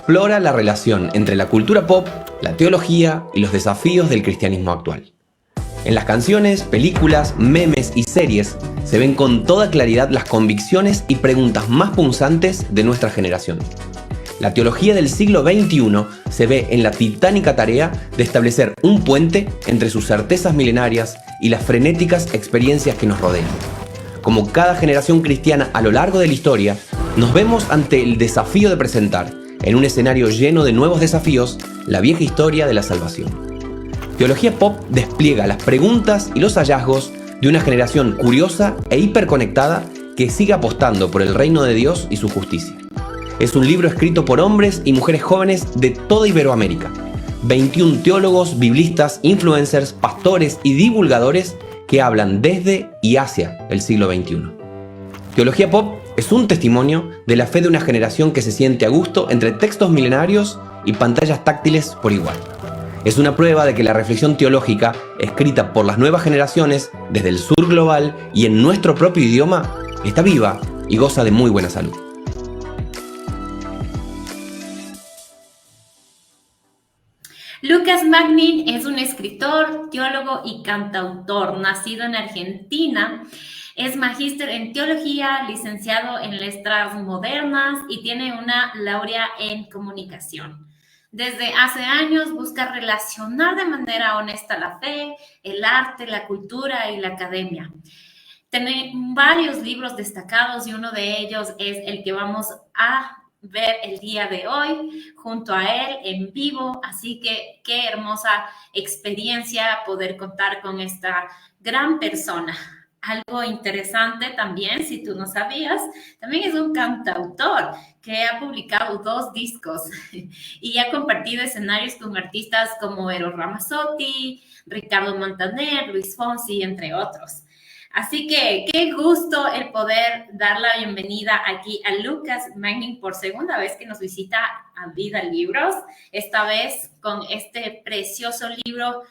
explora la relación entre la cultura pop, la teología y los desafíos del cristianismo actual. En las canciones, películas, memes y series se ven con toda claridad las convicciones y preguntas más punzantes de nuestra generación. La teología del siglo XXI se ve en la titánica tarea de establecer un puente entre sus certezas milenarias y las frenéticas experiencias que nos rodean. Como cada generación cristiana a lo largo de la historia, nos vemos ante el desafío de presentar, en un escenario lleno de nuevos desafíos, la vieja historia de la salvación. Teología Pop despliega las preguntas y los hallazgos de una generación curiosa e hiperconectada que sigue apostando por el reino de Dios y su justicia. Es un libro escrito por hombres y mujeres jóvenes de toda Iberoamérica. 21 teólogos, biblistas, influencers, pastores y divulgadores que hablan desde y hacia el siglo XXI. Teología Pop es un testimonio de la fe de una generación que se siente a gusto entre textos milenarios y pantallas táctiles por igual. Es una prueba de que la reflexión teológica, escrita por las nuevas generaciones desde el sur global y en nuestro propio idioma, está viva y goza de muy buena salud. Lucas Magnin es un escritor, teólogo y cantautor, nacido en Argentina. Es magíster en teología, licenciado en letras modernas y tiene una laurea en comunicación. Desde hace años busca relacionar de manera honesta la fe, el arte, la cultura y la academia. Tiene varios libros destacados y uno de ellos es el que vamos a ver el día de hoy junto a él en vivo. Así que qué hermosa experiencia poder contar con esta gran persona. Algo interesante también, si tú no sabías, también es un cantautor que ha publicado 2 discos y ha compartido escenarios con artistas como Eros Ramazzotti, Ricardo Montaner, Luis Fonsi, entre otros. Así que qué gusto el poder dar la bienvenida aquí a Lucas Magnin por segunda vez que nos visita a Vida Libros, esta vez con este precioso libro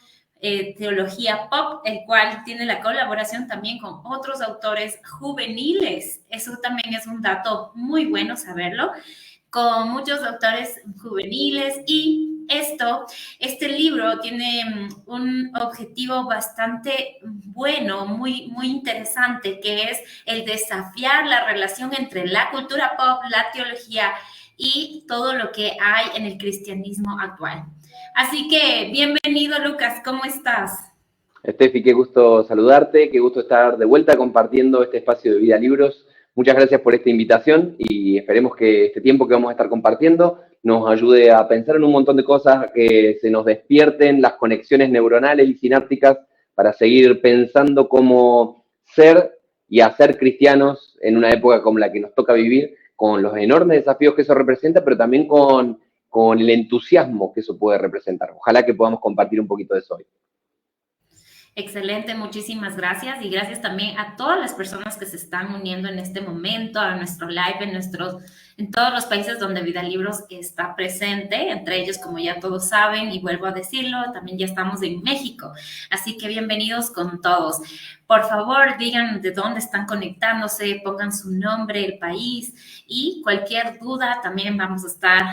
Teología Pop, el cual tiene la colaboración también con otros autores juveniles. Eso también es un dato muy bueno saberlo, con muchos autores juveniles y este libro tiene un objetivo bastante bueno, muy interesante, que es el desafiar la relación entre la cultura pop, la teología y todo lo que hay en el cristianismo actual. Así que, bienvenido, Lucas, ¿cómo estás? Estefi, qué gusto saludarte, qué gusto estar de vuelta compartiendo este espacio de Vida Libros. Muchas gracias por esta invitación y esperemos que este tiempo que vamos a estar compartiendo nos ayude a pensar en un montón de cosas, que se nos despierten las conexiones neuronales y sinápticas para seguir pensando cómo ser y hacer cristianos en una época como la que nos toca vivir, con los enormes desafíos que eso representa, pero también con el entusiasmo que eso puede representar. Ojalá que podamos compartir un poquito de eso hoy. Excelente, muchísimas gracias y gracias también a todas las personas que se están uniendo en este momento a nuestro live en todos los países donde Vida Libros está presente, entre ellos, como ya todos saben, y vuelvo a decirlo, también ya estamos en México, así que bienvenidos con todos. Por favor, digan de dónde están conectándose, pongan su nombre, el país y cualquier duda también vamos a estar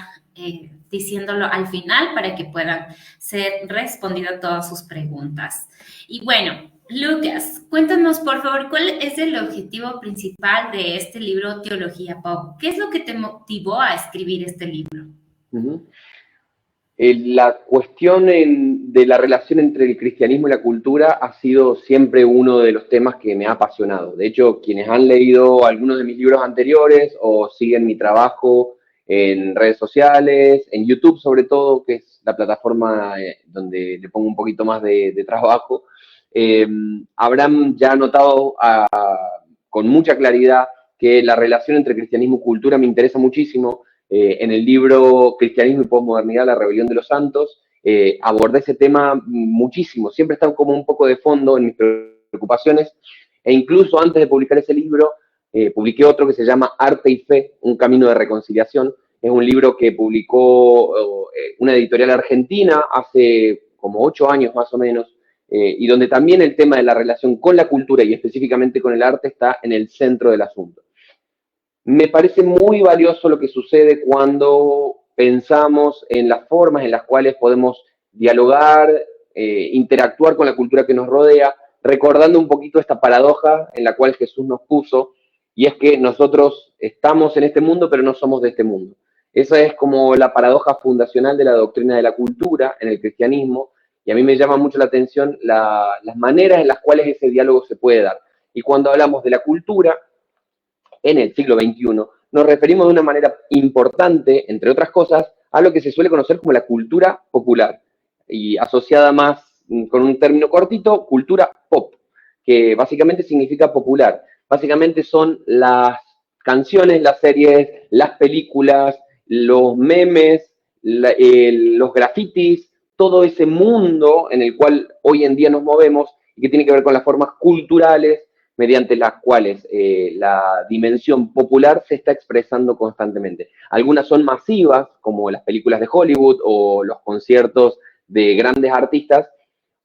diciéndolo al final para que puedan ser respondidas todas sus preguntas. Y bueno, Lucas, cuéntanos por favor, ¿cuál es el objetivo principal de este libro Teología Pop? ¿Qué es lo que te motivó a escribir este libro? La cuestión de la relación entre el cristianismo y la cultura ha sido siempre uno de los temas que me ha apasionado. De hecho, quienes han leído algunos de mis libros anteriores o siguen mi trabajo en redes sociales, en YouTube sobre todo, que es la plataforma donde le pongo un poquito más de trabajo, habrán ya notado con mucha claridad que la relación entre cristianismo y cultura me interesa muchísimo. En el libro Cristianismo y Posmodernidad, la rebelión de los santos, abordé ese tema muchísimo. Siempre está como un poco de fondo en mis preocupaciones, e incluso antes de publicar ese libro, publiqué otro que se llama Arte y Fe, un camino de reconciliación. Es un libro que publicó una editorial argentina hace como 8 años más o menos, y donde también el tema de la relación con la cultura y específicamente con el arte está en el centro del asunto. Me parece muy valioso lo que sucede cuando pensamos en las formas en las cuales podemos dialogar, interactuar con la cultura que nos rodea, recordando un poquito esta paradoja en la cual Jesús nos puso, y es que nosotros estamos en este mundo, pero no somos de este mundo. Esa es como la paradoja fundacional de la doctrina de la cultura en el cristianismo, y a mí me llama mucho la atención las maneras en las cuales ese diálogo se puede dar. Y cuando hablamos de la cultura, en el siglo XXI, nos referimos de una manera importante, entre otras cosas, a lo que se suele conocer como la cultura popular, y asociada más con un término cortito, cultura pop, que básicamente significa popular. Básicamente son las canciones, las series, las películas, los memes, los grafitis, todo ese mundo en el cual hoy en día nos movemos y que tiene que ver con las formas culturales mediante las cuales la dimensión popular se está expresando constantemente. Algunas son masivas, como las películas de Hollywood o los conciertos de grandes artistas.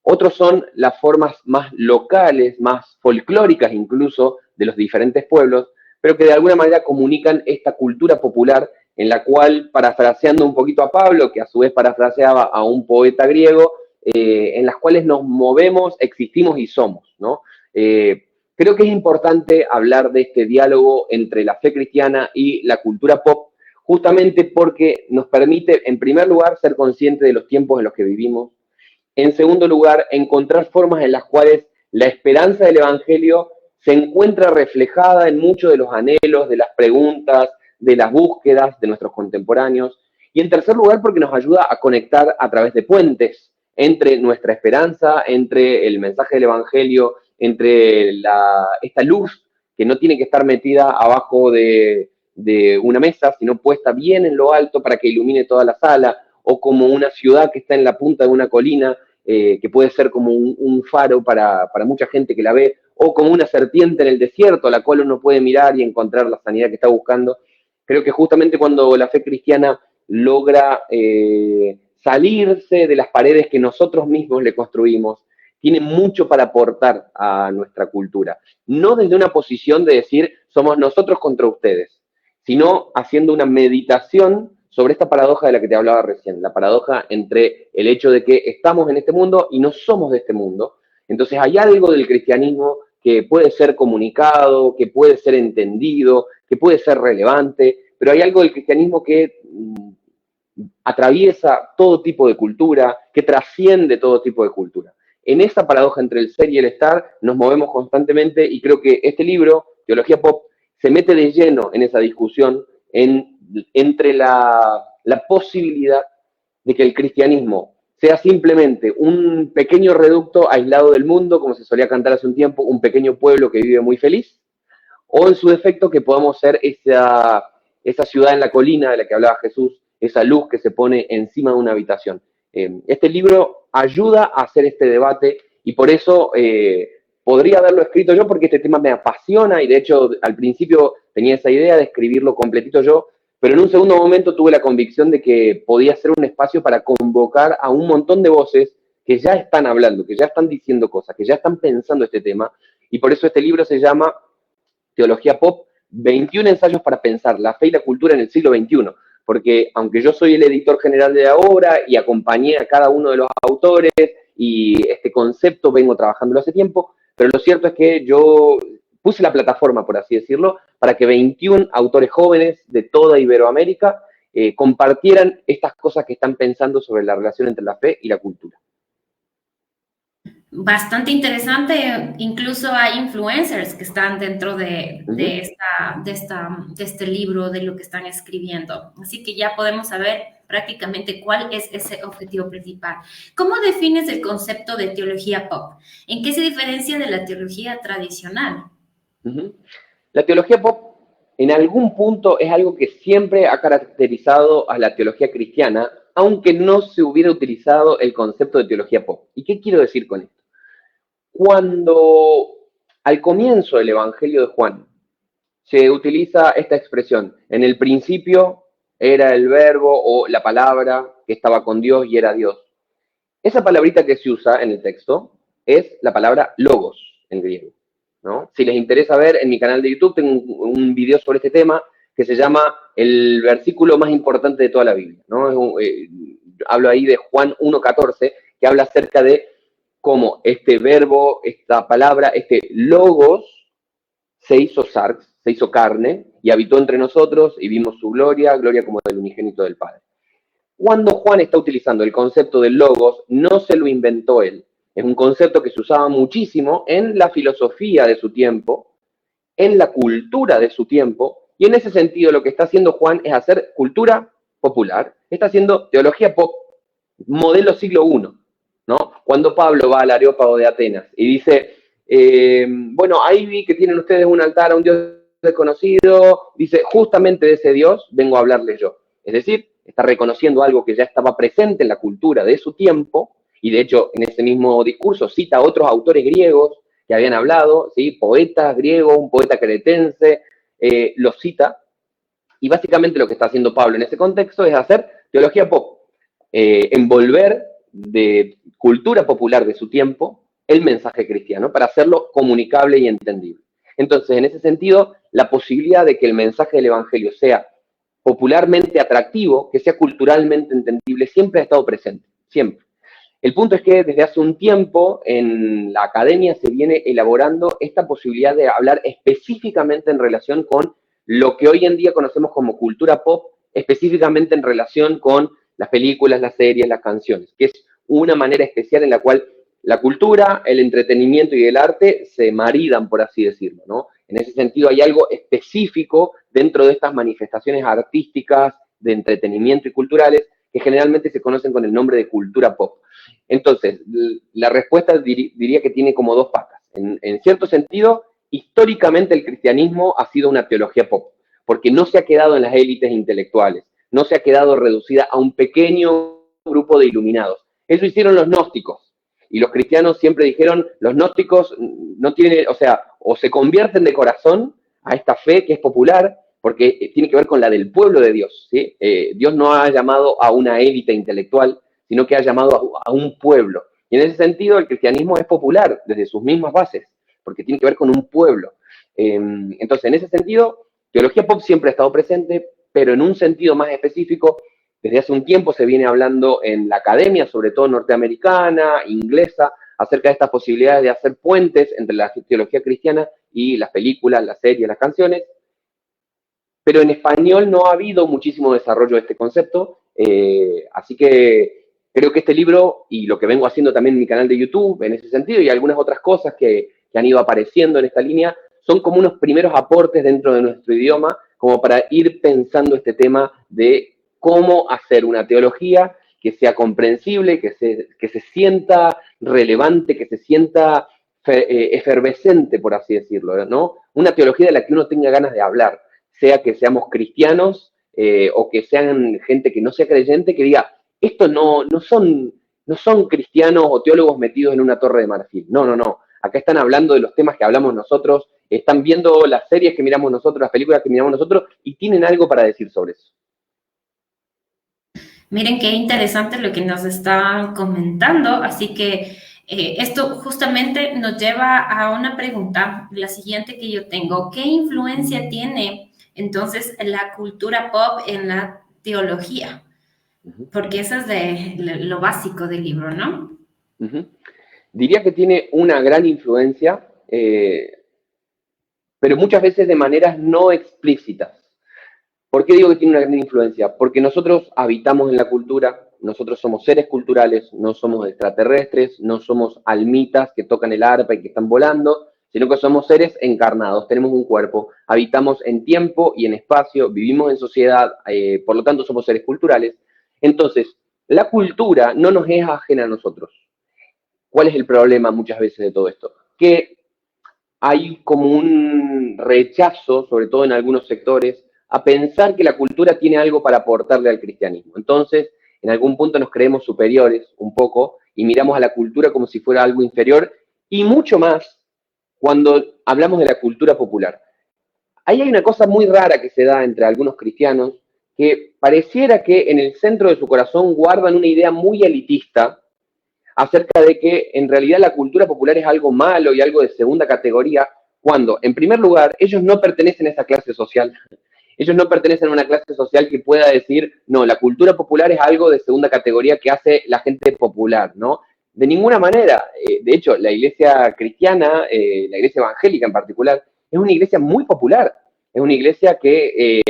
Otros son las formas más locales, más folclóricas incluso, de los diferentes pueblos, pero que de alguna manera comunican esta cultura popular en la cual, parafraseando un poquito a Pablo, que a su vez parafraseaba a un poeta griego, en las cuales nos movemos, existimos y somos, ¿no? Creo que es importante hablar de este diálogo entre la fe cristiana y la cultura pop, justamente porque nos permite, en primer lugar, ser conscientes de los tiempos en los que vivimos. En segundo lugar, encontrar formas en las cuales la esperanza del Evangelio se encuentra reflejada en muchos de los anhelos, de las preguntas, de las búsquedas de nuestros contemporáneos. Y en tercer lugar, porque nos ayuda a conectar a través de puentes entre nuestra esperanza, entre el mensaje del Evangelio, entre esta luz que no tiene que estar metida abajo de una mesa, sino puesta bien en lo alto para que ilumine toda la sala, o como una ciudad que está en la punta de una colina, que puede ser como un faro para mucha gente que la ve, o como una serpiente en el desierto a la cual uno puede mirar y encontrar la sanidad que está buscando. Creo que justamente cuando la fe cristiana logra salirse de las paredes que nosotros mismos le construimos, tiene mucho para aportar a nuestra cultura. No desde una posición de decir, somos nosotros contra ustedes, sino haciendo una meditación sobre esta paradoja de la que te hablaba recién, la paradoja entre el hecho de que estamos en este mundo y no somos de este mundo. Entonces hay algo del cristianismo que puede ser comunicado, que puede ser entendido, que puede ser relevante, pero hay algo del cristianismo que atraviesa todo tipo de cultura, que trasciende todo tipo de cultura. En esa paradoja entre el ser y el estar nos movemos constantemente, y creo que este libro, Teología Pop, se mete de lleno en esa discusión entre la posibilidad de que el cristianismo sea simplemente un pequeño reducto aislado del mundo, como se solía cantar hace un tiempo, un pequeño pueblo que vive muy feliz, o en su defecto que podamos ser esa ciudad en la colina de la que hablaba Jesús, esa luz que se pone encima de una habitación. Este libro ayuda a hacer este debate, y por eso podría haberlo escrito yo, porque este tema me apasiona, y de hecho al principio tenía esa idea de escribirlo completito yo, pero en un segundo momento tuve la convicción de que podía ser un espacio para convocar a un montón de voces que ya están hablando, que ya están diciendo cosas, que ya están pensando este tema, y por eso este libro se llama Teología Pop, 21 ensayos para pensar la fe y la cultura en el siglo XXI, porque aunque yo soy el editor general de la obra y acompañé a cada uno de los autores, y este concepto vengo trabajándolo hace tiempo, pero lo cierto es que yo puse la plataforma, por así decirlo, para que 21 autores jóvenes de toda Iberoamérica compartieran estas cosas que están pensando sobre la relación entre la fe y la cultura. Bastante interesante, incluso hay influencers que están dentro de este libro, de lo que están escribiendo. Así que ya podemos saber prácticamente cuál es ese objetivo principal. ¿Cómo defines el concepto de teología pop? ¿En qué se diferencia de la teología tradicional? La teología pop, en algún punto, es algo que siempre ha caracterizado a la teología cristiana, aunque no se hubiera utilizado el concepto de teología pop. ¿Y qué quiero decir con esto? Cuando al comienzo del Evangelio de Juan se utiliza esta expresión, en el principio era el verbo o la palabra que estaba con Dios y era Dios. Esa palabrita que se usa en el texto es la palabra logos en griego, ¿no? Si les interesa ver, en mi canal de YouTube tengo un video sobre este tema, que se llama el versículo más importante de toda la Biblia, ¿no? Hablo ahí de Juan 1:14, que habla acerca de cómo este verbo, esta palabra, este logos, se hizo sarx, se hizo carne, y habitó entre nosotros, y vimos su gloria, gloria como del unigénito del Padre. Cuando Juan está utilizando el concepto del logos, no se lo inventó él. Es un concepto que se usaba muchísimo en la filosofía de su tiempo, en la cultura de su tiempo, y en ese sentido lo que está haciendo Juan es hacer cultura popular, está haciendo teología pop, modelo siglo I, ¿no? Cuando Pablo va al Areópago de Atenas y dice, bueno, ahí vi que tienen ustedes un altar a un Dios desconocido, dice, justamente de ese Dios vengo a hablarles yo. Es decir, está reconociendo algo que ya estaba presente en la cultura de su tiempo, y de hecho en ese mismo discurso cita a otros autores griegos que habían hablado, ¿sí? Poetas griegos, un poeta cretense, los cita, y básicamente lo que está haciendo Pablo en ese contexto es hacer teología pop, envolver de cultura popular de su tiempo el mensaje cristiano para hacerlo comunicable y entendible. Entonces, en ese sentido, la posibilidad de que el mensaje del Evangelio sea popularmente atractivo, que sea culturalmente entendible, siempre ha estado presente, siempre. El punto es que desde hace un tiempo en la academia se viene elaborando esta posibilidad de hablar específicamente en relación con lo que hoy en día conocemos como cultura pop, específicamente en relación con las películas, las series, las canciones, que es una manera especial en la cual la cultura, el entretenimiento y el arte se maridan, por así decirlo, ¿no? En ese sentido hay algo específico dentro de estas manifestaciones artísticas, de entretenimiento y culturales, que generalmente se conocen con el nombre de cultura pop. Entonces, la respuesta diría que tiene como dos patas. En cierto sentido, históricamente el cristianismo ha sido una teología pop, porque no se ha quedado en las élites intelectuales, no se ha quedado reducida a un pequeño grupo de iluminados. Eso hicieron los gnósticos, y los cristianos siempre dijeron, los gnósticos no tienen, o sea, o se convierten de corazón a esta fe que es popular, porque tiene que ver con la del pueblo de Dios, ¿sí? Dios no ha llamado a una élite intelectual, sino que ha llamado a un pueblo. Y en ese sentido el cristianismo es popular desde sus mismas bases, porque tiene que ver con un pueblo. Entonces, en ese sentido, teología pop siempre ha estado presente, pero en un sentido más específico, desde hace un tiempo se viene hablando en la academia, sobre todo norteamericana, inglesa, acerca de estas posibilidades de hacer puentes entre la teología cristiana y las películas, las series, las canciones. Pero en español no ha habido muchísimo desarrollo de este concepto, así que creo que este libro, y lo que vengo haciendo también en mi canal de YouTube, en ese sentido, y algunas otras cosas que han ido apareciendo en esta línea, son como unos primeros aportes dentro de nuestro idioma, como para ir pensando este tema de cómo hacer una teología que sea comprensible, que se sienta relevante, que se sienta efervescente, por así decirlo, ¿no? Una teología de la que uno tenga ganas de hablar, sea que seamos cristianos o que sean gente que no sea creyente, que diga, estos no son cristianos o teólogos metidos en una torre de marfil. No, no, no. Acá están hablando de los temas que hablamos nosotros, están viendo las series que miramos nosotros, las películas que miramos nosotros, y tienen algo para decir sobre eso. Miren qué interesante lo que nos estaban comentando, así que esto justamente nos lleva a una pregunta, la siguiente que yo tengo. ¿Qué influencia tiene entonces la cultura pop en la teología? Porque eso es de lo básico del libro, ¿no? Diría que tiene una gran influencia, pero muchas veces de maneras no explícitas. ¿Por qué digo que tiene una gran influencia? Porque nosotros habitamos en la cultura, nosotros somos seres culturales, no somos extraterrestres, no somos almitas que tocan el arpa y que están volando, sino que somos seres encarnados, tenemos un cuerpo, habitamos en tiempo y en espacio, vivimos en sociedad, por lo tanto somos seres culturales. Entonces, la cultura no nos es ajena a nosotros. ¿Cuál es el problema muchas veces de todo esto? Que hay como un rechazo, sobre todo en algunos sectores, a pensar que la cultura tiene algo para aportarle al cristianismo. Entonces, en algún punto nos creemos superiores un poco y miramos a la cultura como si fuera algo inferior, y mucho más cuando hablamos de la cultura popular. Ahí hay una cosa muy rara que se da entre algunos cristianos, que pareciera que en el centro de su corazón guardan una idea muy elitista acerca de que en realidad la cultura popular es algo malo y algo de segunda categoría, cuando, en primer lugar, ellos no pertenecen a esa clase social. Ellos no pertenecen a una clase social que pueda decir, no, la cultura popular es algo de segunda categoría que hace la gente popular, ¿no? De ninguna manera. De hecho, la iglesia cristiana, la iglesia evangélica en particular, es una iglesia muy popular. Es una iglesia que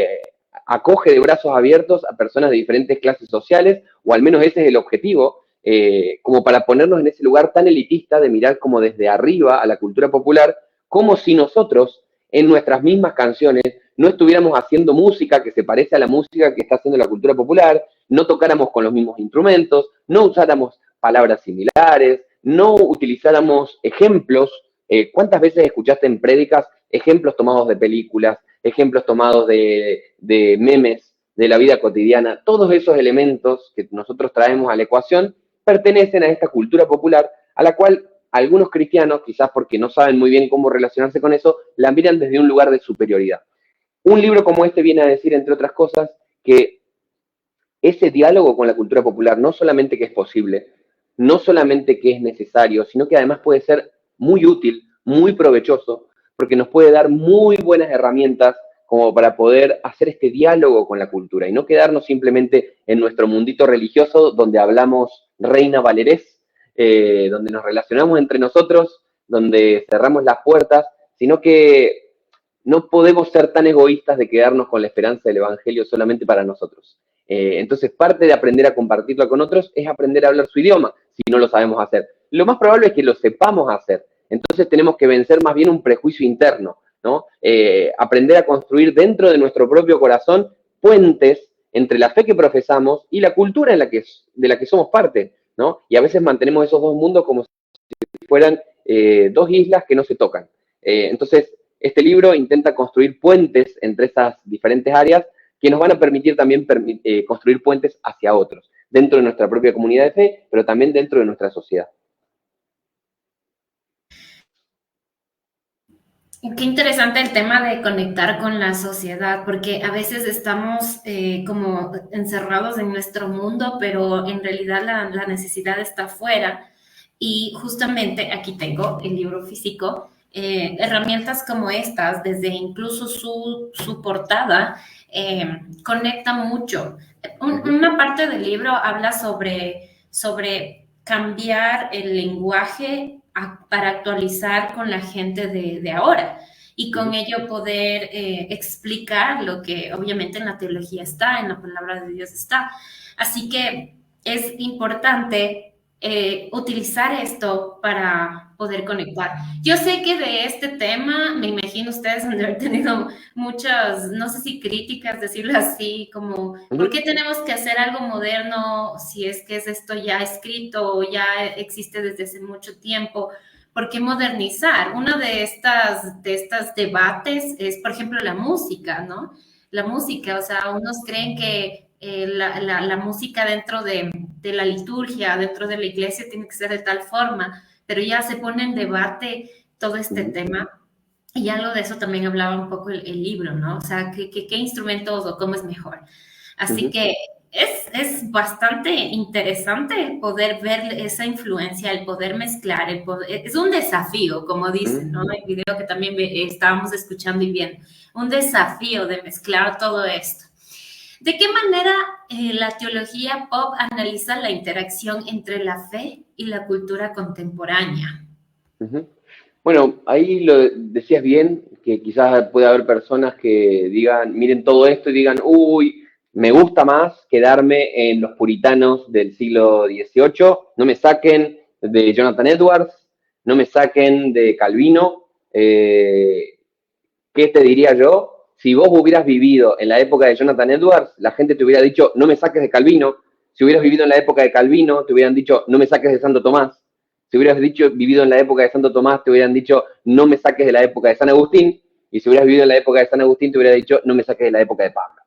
acoge de brazos abiertos a personas de diferentes clases sociales, o al menos ese es el objetivo, como para ponernos en ese lugar tan elitista de mirar como desde arriba a la cultura popular, como si nosotros, en nuestras mismas canciones, no estuviéramos haciendo música que se parece a la música que está haciendo la cultura popular, no tocáramos con los mismos instrumentos, no usáramos palabras similares, no utilizáramos ejemplos. ¿Cuántas veces escuchaste en prédicas ejemplos tomados de películas, ejemplos tomados de memes, de la vida cotidiana? Todos esos elementos que nosotros traemos a la ecuación pertenecen a esta cultura popular, a la cual algunos cristianos, quizás porque no saben muy bien cómo relacionarse con eso, la miran desde un lugar de superioridad. Un libro como este viene a decir, entre otras cosas, que ese diálogo con la cultura popular no solamente que es posible, no solamente que es necesario, sino que además puede ser muy útil, muy provechoso, porque nos puede dar muy buenas herramientas como para poder hacer este diálogo con la cultura y no quedarnos simplemente en nuestro mundito religioso donde hablamos reina valerés, donde nos relacionamos entre nosotros, donde cerramos las puertas, sino que no podemos ser tan egoístas de quedarnos con la esperanza del Evangelio solamente para nosotros. Entonces, parte de aprender a compartirlo con otros es aprender a hablar su idioma, si no lo sabemos hacer. Lo más probable es que lo sepamos hacer. Entonces, tenemos que vencer más bien un prejuicio interno, ¿no? Aprender a construir dentro de nuestro propio corazón puentes entre la fe que profesamos y la cultura de la que somos parte, ¿no? Y a veces mantenemos esos dos mundos como si fueran dos islas que no se tocan. Entonces, este libro intenta construir puentes entre esas diferentes áreas que nos van a permitir también construir puentes hacia otros, dentro de nuestra propia comunidad de fe, pero también dentro de nuestra sociedad. Qué interesante el tema de conectar con la sociedad, porque a veces estamos como encerrados en nuestro mundo, pero en realidad la necesidad está afuera. Y justamente aquí tengo el libro físico, herramientas como estas, desde incluso su portada, conecta mucho. Una parte del libro habla sobre cambiar el lenguaje para actualizar con la gente de ahora y con ello poder explicar lo que obviamente en la teología está, en la palabra de Dios está. Así que es importante utilizar esto para poder conectar. Yo sé que de este tema, me imagino ustedes han de haber tenido muchas, no sé si críticas, decirlo así, como, ¿por qué tenemos que hacer algo moderno si es que es esto ya escrito o ya existe desde hace mucho tiempo? ¿Por qué modernizar? Uno de estas debates es, por ejemplo, la música, ¿no? La música, o sea, unos creen que la música dentro de la liturgia, dentro de la iglesia, tiene que ser de tal forma, pero ya se pone en debate todo este tema. Y algo de eso también hablaba un poco el libro, ¿no? O sea, ¿qué instrumentos o cómo es mejor? Así que es bastante interesante el poder ver esa influencia, el poder mezclar, es un desafío, como dicen, ¿no? El video que también estábamos escuchando y viendo, un desafío de mezclar todo esto. ¿De qué manera la teología pop analiza la interacción entre la fe y la cultura contemporánea? Bueno, ahí lo decías bien, que quizás puede haber personas que digan, miren todo esto y digan, uy, me gusta más quedarme en los puritanos del siglo XVIII, no me saquen de Jonathan Edwards, no me saquen de Calvino. ¿Qué te diría yo? Si vos hubieras vivido en la época de Jonathan Edwards, la gente te hubiera dicho, no me saques de Calvino. Si hubieras vivido en la época de Calvino, te hubieran dicho, no me saques de Santo Tomás. Si hubieras vivido en la época de Santo Tomás, te hubieran dicho, no me saques de la época de San Agustín. Y si hubieras vivido en la época de San Agustín, te hubiera dicho, no me saques de la época de Pablo.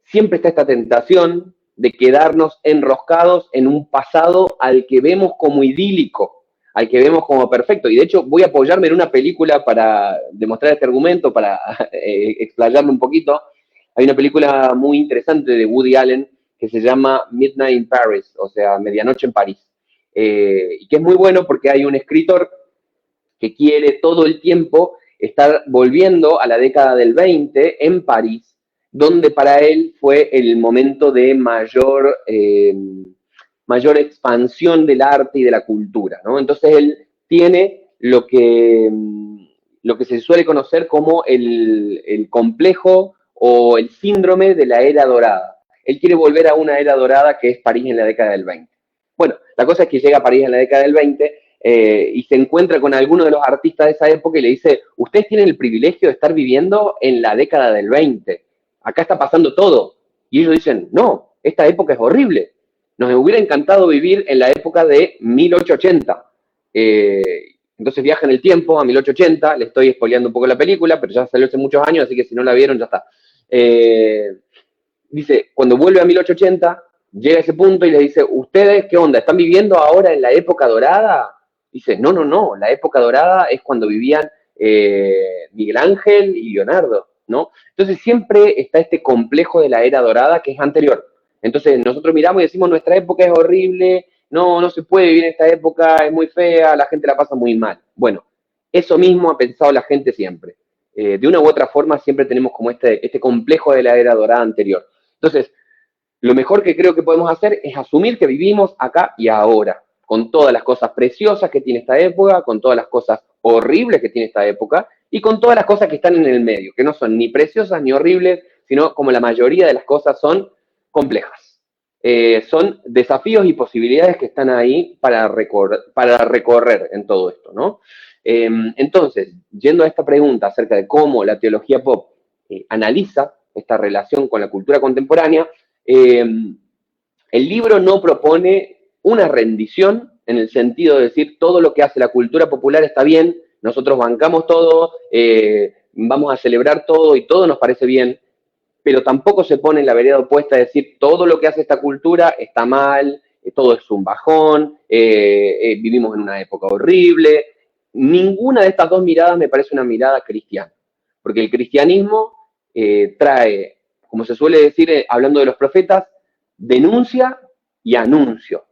Siempre está esta tentación de quedarnos enroscados en un pasado al que vemos como idílico, al que vemos como perfecto. Y de hecho voy a apoyarme en una película para demostrar este argumento, para explayarlo un poquito. Hay una película muy interesante de Woody Allen que se llama Midnight in Paris, o sea, Medianoche en París. Y que es muy bueno porque hay un escritor que quiere todo el tiempo estar volviendo a la década del 20 en París, donde para él fue el momento de mayor expansión del arte y de la cultura, ¿no? Entonces él tiene lo que se suele conocer como el complejo o el síndrome de la era dorada. Él quiere volver a una era dorada que es París en la década del 20. Bueno, la cosa es que llega a París en la década del 20 y se encuentra con alguno de los artistas de esa época y le dice, ustedes tienen el privilegio de estar viviendo en la década del 20. Acá está pasando todo. Y ellos dicen, no, esta época es horrible. Nos hubiera encantado vivir en la época de 1880. Entonces viaja en el tiempo a 1880, le estoy spoileando un poco la película, pero ya salió hace muchos años, así que si no la vieron, ya está. Dice, cuando vuelve a 1880, llega a ese punto y le dice, ¿ustedes qué onda? ¿Están viviendo ahora en la época dorada? Dice, no, la época dorada es cuando vivían Miguel Ángel y Leonardo, ¿no? Entonces siempre está este complejo de la era dorada que es anterior. Entonces nosotros miramos y decimos, nuestra época es horrible, no se puede vivir en esta época, es muy fea, la gente la pasa muy mal. Bueno, eso mismo ha pensado la gente siempre. De una u otra forma siempre tenemos como este complejo de la era dorada anterior. Entonces, lo mejor que creo que podemos hacer es asumir que vivimos acá y ahora, con todas las cosas preciosas que tiene esta época, con todas las cosas horribles que tiene esta época y con todas las cosas que están en el medio, que no son ni preciosas ni horribles, sino como la mayoría de las cosas son complejas. Son desafíos y posibilidades que están ahí para recorrer en todo esto, ¿no? Entonces, yendo a esta pregunta acerca de cómo la teología pop analiza esta relación con la cultura contemporánea, el libro no propone una rendición en el sentido de decir todo lo que hace la cultura popular está bien, nosotros bancamos todo, vamos a celebrar todo y todo nos parece bien, pero tampoco se pone en la vereda opuesta de decir todo lo que hace esta cultura está mal, todo es un bajón, vivimos en una época horrible. Ninguna de estas dos miradas me parece una mirada cristiana, porque el cristianismo trae, como se suele decir hablando de los profetas, denuncia y anuncio,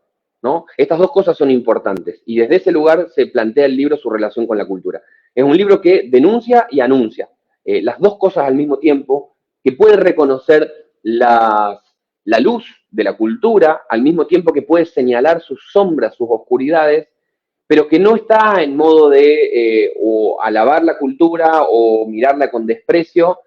¿no? Estas dos cosas son importantes y desde ese lugar se plantea el libro su relación con la cultura. Es un libro que denuncia y anuncia, las dos cosas al mismo tiempo, que puede reconocer la luz de la cultura, al mismo tiempo que puede señalar sus sombras, sus oscuridades, pero que no está en modo de o alabar la cultura o mirarla con desprecio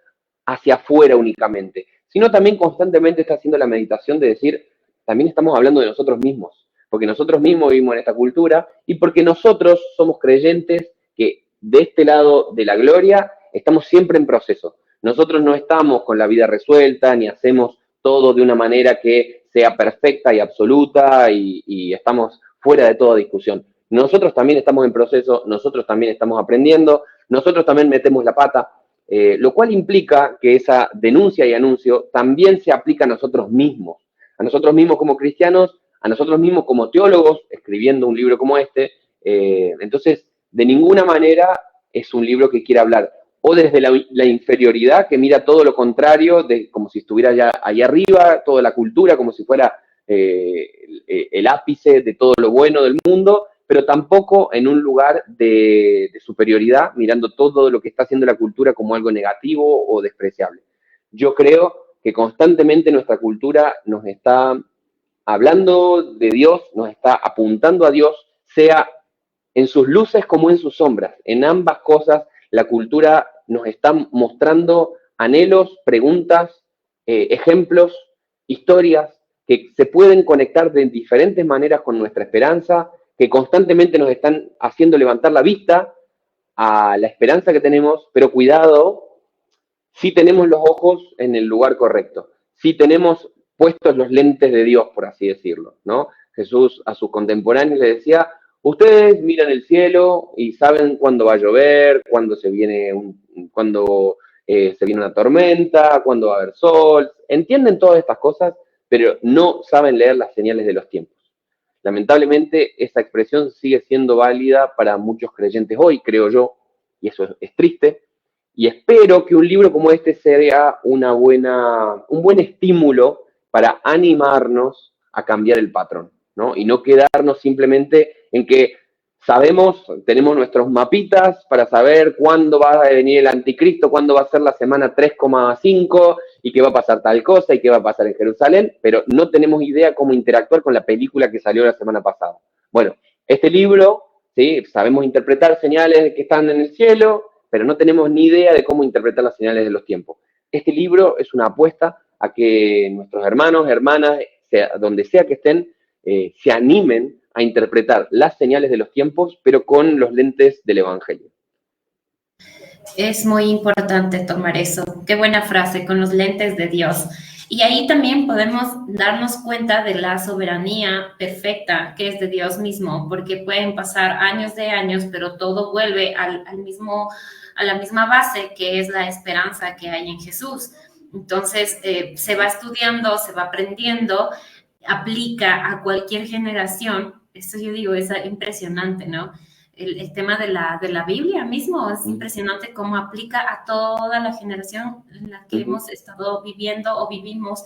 hacia afuera únicamente, sino también constantemente está haciendo la meditación de decir, también estamos hablando de nosotros mismos, porque nosotros mismos vivimos en esta cultura y porque nosotros somos creyentes que de este lado de la gloria estamos siempre en proceso. Nosotros no estamos con la vida resuelta ni hacemos todo de una manera que sea perfecta y absoluta y estamos fuera de toda discusión. Nosotros también estamos en proceso, nosotros también estamos aprendiendo, nosotros también metemos la pata, lo cual implica que esa denuncia y anuncio también se aplica a nosotros mismos como cristianos, a nosotros mismos como teólogos, escribiendo un libro como este. Entonces, de ninguna manera es un libro que quiera hablar o desde la inferioridad, que mira todo lo contrario, como si estuviera allá arriba, toda la cultura, como si fuera el ápice de todo lo bueno del mundo, pero tampoco en un lugar de superioridad, mirando todo lo que está haciendo la cultura como algo negativo o despreciable. Yo creo que constantemente nuestra cultura nos está hablando de Dios, nos está apuntando a Dios, sea en sus luces como en sus sombras. En ambas cosas la cultura nos está mostrando anhelos, preguntas, ejemplos, historias que se pueden conectar de diferentes maneras con nuestra esperanza, que constantemente nos están haciendo levantar la vista a la esperanza que tenemos, pero cuidado, si tenemos los ojos en el lugar correcto, si tenemos puestos los lentes de Dios, por así decirlo, ¿no? Jesús a sus contemporáneos le decía, ustedes miran el cielo y saben cuándo va a llover, cuándo se viene una tormenta, cuándo va a haber sol, entienden todas estas cosas, pero no saben leer las señales de los tiempos. Lamentablemente, esa expresión sigue siendo válida para muchos creyentes hoy, creo yo, y eso es triste, y espero que un libro como este sea un buen estímulo para animarnos a cambiar el patrón, ¿no? Y no quedarnos simplemente en que tenemos nuestros mapitas para saber cuándo va a venir el anticristo, cuándo va a ser la semana 3,5 y qué va a pasar tal cosa y qué va a pasar en Jerusalén, pero no tenemos idea cómo interactuar con la película que salió la semana pasada. Bueno, este libro, ¿sí? Sabemos interpretar señales que están en el cielo, pero no tenemos ni idea de cómo interpretar las señales de los tiempos. Este libro es una apuesta a que nuestros hermanos, hermanas, donde sea que estén, se animen a interpretar las señales de los tiempos, pero con los lentes del Evangelio. Es muy importante tomar eso. Qué buena frase, con los lentes de Dios. Y ahí también podemos darnos cuenta de la soberanía perfecta que es de Dios mismo, porque pueden pasar años de años, pero todo vuelve a la misma base, que es la esperanza que hay en Jesús. Entonces, se va estudiando, se va aprendiendo, aplica a cualquier generación. Eso yo digo, es impresionante, ¿no? El tema de la Biblia mismo es impresionante cómo aplica a toda la generación en la que hemos estado viviendo o vivimos,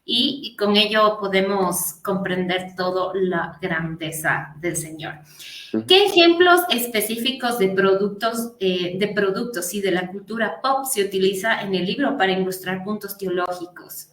y con ello podemos comprender toda la grandeza del Señor. ¿Qué ejemplos específicos de productos y de la cultura pop se utiliza en el libro para ilustrar puntos teológicos?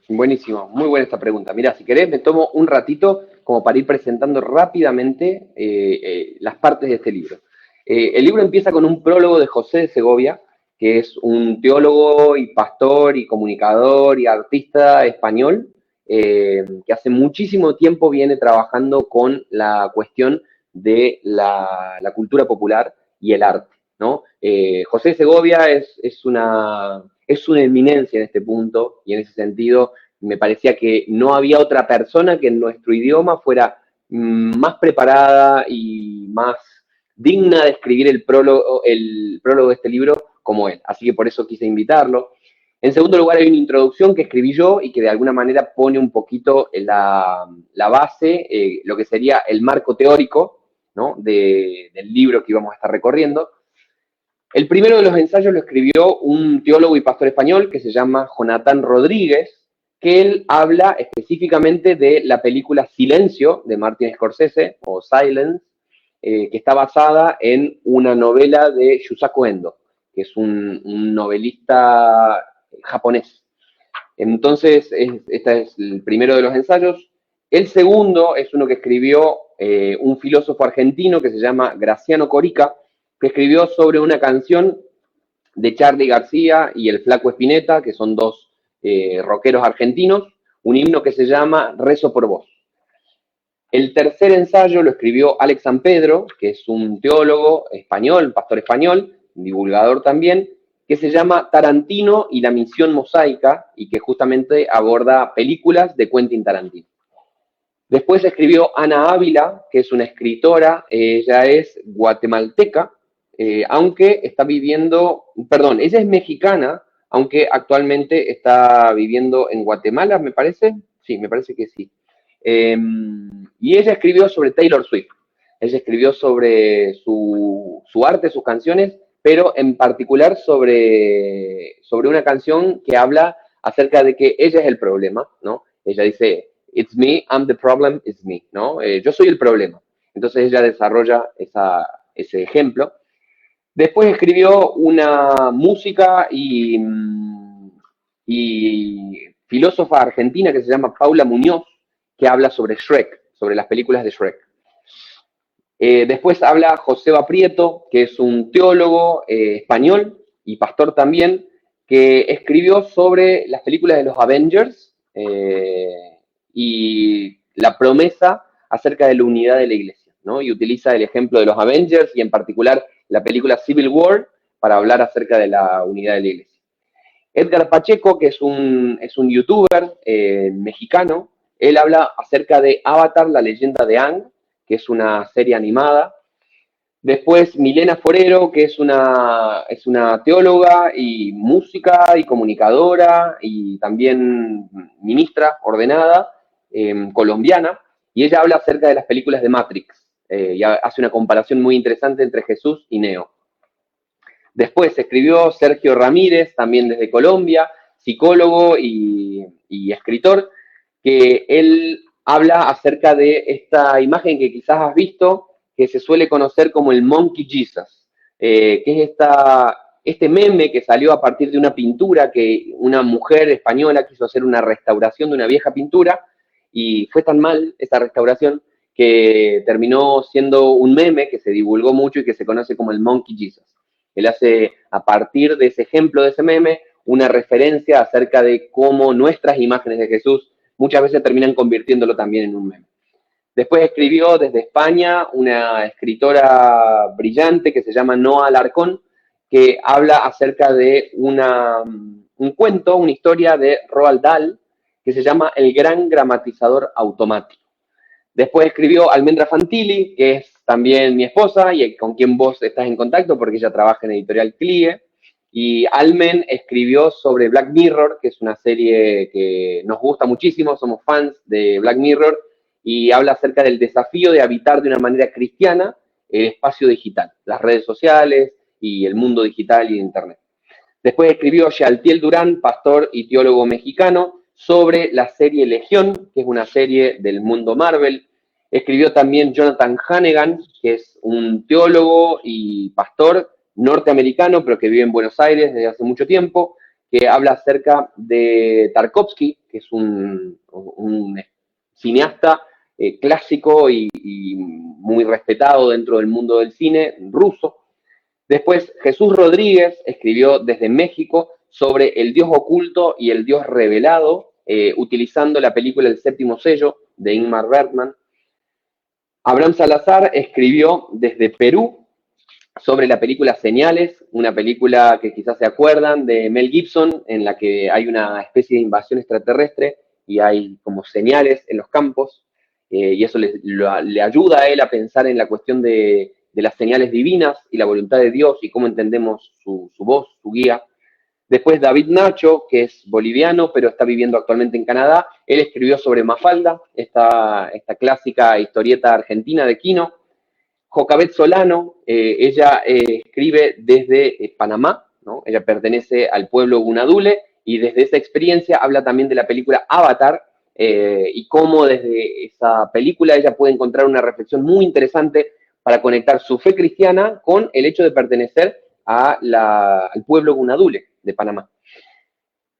Buenísimo, muy buena esta pregunta. Mira, si querés me tomo un ratito como para ir presentando rápidamente las partes de este libro. El libro empieza con un prólogo de José de Segovia, que es un teólogo y pastor y comunicador y artista español, que hace muchísimo tiempo viene trabajando con la cuestión de la cultura popular y el arte, ¿no? José de Segovia es una eminencia en este punto, y en ese sentido me parecía que no había otra persona que en nuestro idioma fuera más preparada y más digna de escribir el prólogo de este libro como él. Así que por eso quise invitarlo. En segundo lugar, hay una introducción que escribí yo y que de alguna manera pone un poquito la base, lo que sería el marco teórico, ¿no? del libro que íbamos a estar recorriendo. El primero de los ensayos lo escribió un teólogo y pastor español que se llama Jonathan Rodríguez, que él habla específicamente de la película Silencio de Martin Scorsese, o Silence, que está basada en una novela de Yusaku Endo, que es un novelista japonés. Entonces, este es el primero de los ensayos. El segundo es uno que escribió un filósofo argentino que se llama Graciano Corica, que escribió sobre una canción de Charly García y el Flaco Spinetta, que son dos rockeros argentinos, un himno que se llama Rezo por vos. El tercer ensayo lo escribió Alex San Pedro, que es un teólogo español, pastor español, divulgador también, que se llama Tarantino y la misión mosaica, y que justamente aborda películas de Quentin Tarantino. Después escribió Ana Ávila, que es una escritora, ella es guatemalteca, aunque está viviendo, perdón, ella es mexicana, aunque actualmente está viviendo en Guatemala, me parece. Sí, me parece que sí. Y ella escribió sobre Taylor Swift. Ella escribió sobre su arte, sus canciones, pero en particular sobre una canción que habla acerca de que ella es el problema, ¿no? Ella dice, it's me, I'm the problem, it's me, ¿no? Yo soy el problema. Entonces ella desarrolla ese ejemplo. Después escribió una música y filósofa argentina que se llama Paula Muñoz, que habla sobre Shrek, sobre las películas de Shrek. Después habla Joseba Prieto, que es un teólogo español y pastor también, que escribió sobre las películas de los Avengers y la promesa acerca de la unidad de la iglesia, ¿no? Y utiliza el ejemplo de los Avengers y en particular la película Civil War para hablar acerca de la unidad de la iglesia. Edgar Pacheco, que es un youtuber mexicano, él habla acerca de Avatar, la leyenda de Aang, que es una serie animada. Después Milena Forero, que es una teóloga y música y comunicadora y también ministra ordenada colombiana, y ella habla acerca de las películas de Matrix y hace una comparación muy interesante entre Jesús y Neo. Después escribió Sergio Ramírez, también desde Colombia, psicólogo y escritor, que él habla acerca de esta imagen que quizás has visto, que se suele conocer como el Monkey Jesus, que es este meme que salió a partir de una pintura que una mujer española quiso hacer una restauración de una vieja pintura y fue tan mal esa restauración que terminó siendo un meme que se divulgó mucho y que se conoce como el Monkey Jesus. Él hace, a partir de ese ejemplo de ese meme, una referencia acerca de cómo nuestras imágenes de Jesús muchas veces terminan convirtiéndolo también en un meme. Después escribió desde España una escritora brillante que se llama Noa Alarcón, que habla acerca de un cuento, una historia de Roald Dahl, que se llama El gran gramatizador automático. Después escribió Almendra Fantilli, que es también mi esposa y con quien vos estás en contacto porque ella trabaja en Editorial CLIE. Y Almen escribió sobre Black Mirror, que es una serie que nos gusta muchísimo, somos fans de Black Mirror, y habla acerca del desafío de habitar de una manera cristiana el espacio digital, las redes sociales y el mundo digital y Internet. Después escribió Shealtiel Durán, pastor y teólogo mexicano, sobre la serie Legión, que es una serie del mundo Marvel. Escribió también Jonathan Hannigan, que es un teólogo y pastor norteamericano, pero que vive en Buenos Aires desde hace mucho tiempo, que habla acerca de Tarkovsky, que es un cineasta clásico y muy respetado dentro del mundo del cine ruso. Después, Jesús Rodríguez escribió desde México sobre el Dios oculto y el Dios revelado, utilizando la película El séptimo sello de Ingmar Bergman. Abraham Salazar escribió desde Perú sobre la película Señales, una película que quizás se acuerdan de Mel Gibson, en la que hay una especie de invasión extraterrestre y hay como señales en los campos, y eso le ayuda a él a pensar en la cuestión de las señales divinas y la voluntad de Dios y cómo entendemos su voz, su guía. Después David Nacho, que es boliviano, pero está viviendo actualmente en Canadá. Él escribió sobre Mafalda, esta clásica historieta argentina de Quino. Jocabet Solano, ella escribe desde Panamá, ¿no? Ella pertenece al pueblo Gunadule y desde esa experiencia habla también de la película Avatar y cómo desde esa película ella puede encontrar una reflexión muy interesante para conectar su fe cristiana con el hecho de pertenecer al pueblo Gunadule de Panamá.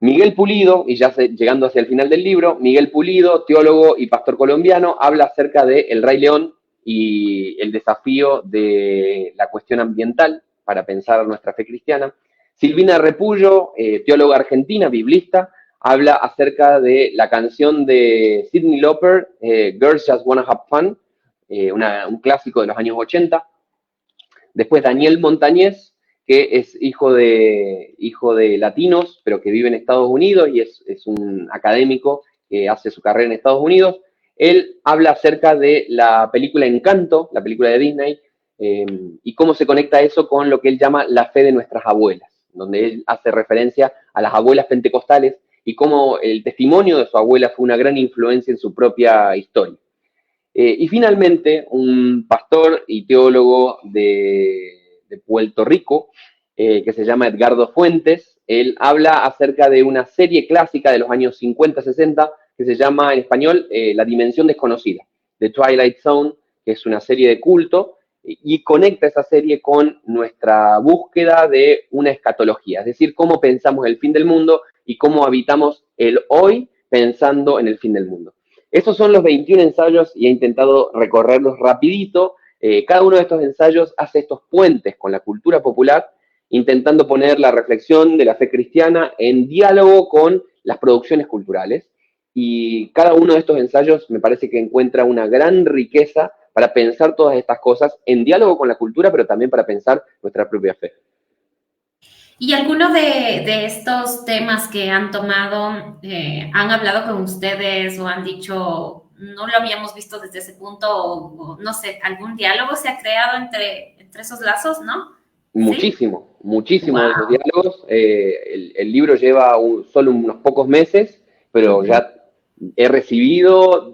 Miguel Pulido, y ya llegando hacia el final del libro, Miguel Pulido, teólogo y pastor colombiano, habla acerca de El Rey León y el desafío de la cuestión ambiental para pensar nuestra fe cristiana. Silvina Repullo, teóloga argentina, biblista, habla acerca de la canción de Cyndi Lauper, Girls Just Wanna Have Fun, un clásico de los años 80. Después Daniel Montañez, que es hijo de latinos, pero que vive en Estados Unidos y es un académico que hace su carrera en Estados Unidos. Él habla acerca de la película Encanto, la película de Disney, y cómo se conecta eso con lo que él llama la fe de nuestras abuelas, donde él hace referencia a las abuelas pentecostales y cómo el testimonio de su abuela fue una gran influencia en su propia historia. Y finalmente, un pastor y teólogo de Puerto Rico, que se llama Edgardo Fuentes. Él habla acerca de una serie clásica de los años 50-60 que se llama en español La Dimensión Desconocida, The Twilight Zone, que es una serie de culto, y conecta esa serie con nuestra búsqueda de una escatología, es decir, cómo pensamos el fin del mundo y cómo habitamos el hoy pensando en el fin del mundo. Esos son los 21 ensayos y he intentado recorrerlos rapidito. Cada uno de estos ensayos hace estos puentes con la cultura popular, intentando poner la reflexión de la fe cristiana en diálogo con las producciones culturales. Y cada uno de estos ensayos me parece que encuentra una gran riqueza para pensar todas estas cosas en diálogo con la cultura, pero también para pensar nuestra propia fe. ¿Y algunos de estos temas que han tomado, han hablado con ustedes o han dicho, no lo habíamos visto desde ese punto, o no sé, algún diálogo se ha creado entre esos lazos, ¿no? Muchísimo, ¿sí? Muchísimo Wow. de esos diálogos. El libro lleva solo unos pocos meses, pero ya he recibido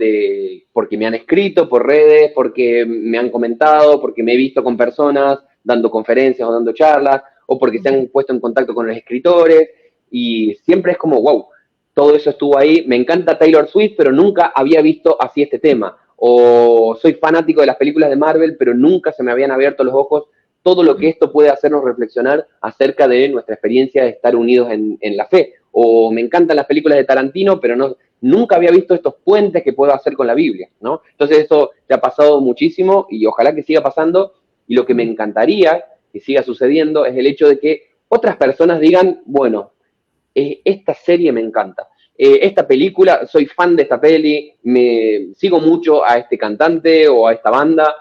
porque me han escrito por redes, porque me han comentado, porque me he visto con personas dando conferencias o dando charlas, o porque se han puesto en contacto con los escritores, y siempre es como, wow, todo eso estuvo ahí. Me encanta Taylor Swift, pero nunca había visto así este tema. o soy fanático de las películas de Marvel, pero nunca se me habían abierto los ojos todo lo que esto puede hacernos reflexionar acerca de nuestra experiencia de estar unidos en la fe. O me encantan las películas de Tarantino, pero nunca había visto estos puentes que puedo hacer con la Biblia, ¿no? Entonces eso ya ha pasado muchísimo y ojalá que siga pasando. Y lo que me encantaría que siga sucediendo es el hecho de que otras personas digan, bueno, esta serie me encanta, esta película, soy fan de esta peli, me sigo mucho a este cantante o a esta banda.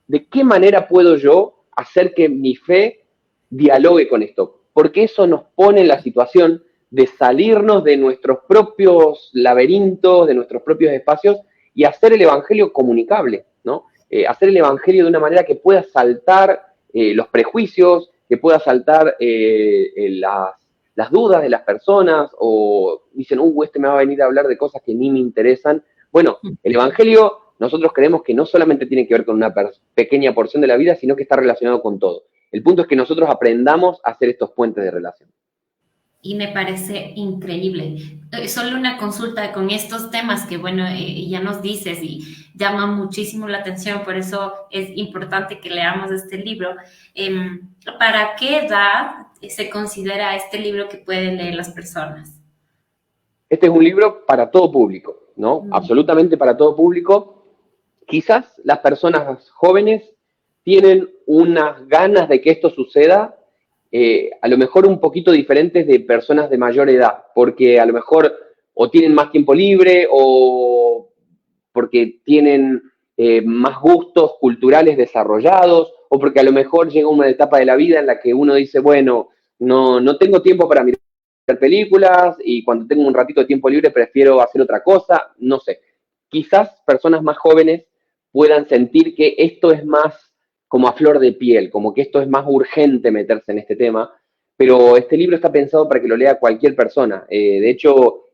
¿De qué manera puedo yo hacer que mi fe dialogue con esto? Porque eso nos pone en la situación de salirnos de nuestros propios laberintos, de nuestros propios espacios y hacer el evangelio comunicable, ¿no? Hacer el evangelio de una manera que pueda saltar los prejuicios, que pueda saltar las dudas de las personas, o dicen, este me va a venir a hablar de cosas que ni me interesan. Bueno, el evangelio nosotros creemos que no solamente tiene que ver con una pequeña porción de la vida, sino que está relacionado con todo. El punto es que nosotros aprendamos a hacer estos puentes de relación. Y me parece increíble. Solo una consulta con estos temas que, bueno, ya nos dices y llama muchísimo la atención, por eso es importante que leamos este libro. ¿Para qué edad se considera este libro que pueden leer las personas? Este es un libro para todo público, ¿no? Absolutamente para todo público. Quizás las personas jóvenes tienen unas ganas de que esto suceda, a lo mejor un poquito diferentes de personas de mayor edad, porque a lo mejor o tienen más tiempo libre o porque tienen más gustos culturales desarrollados, o porque a lo mejor llega una etapa de la vida en la que uno dice, bueno, no tengo tiempo para mirar películas y cuando tengo un ratito de tiempo libre prefiero hacer otra cosa, no sé. Quizás personas más jóvenes puedan sentir que esto es más como a flor de piel, como que esto es más urgente meterse en este tema, pero este libro está pensado para que lo lea cualquier persona. De hecho,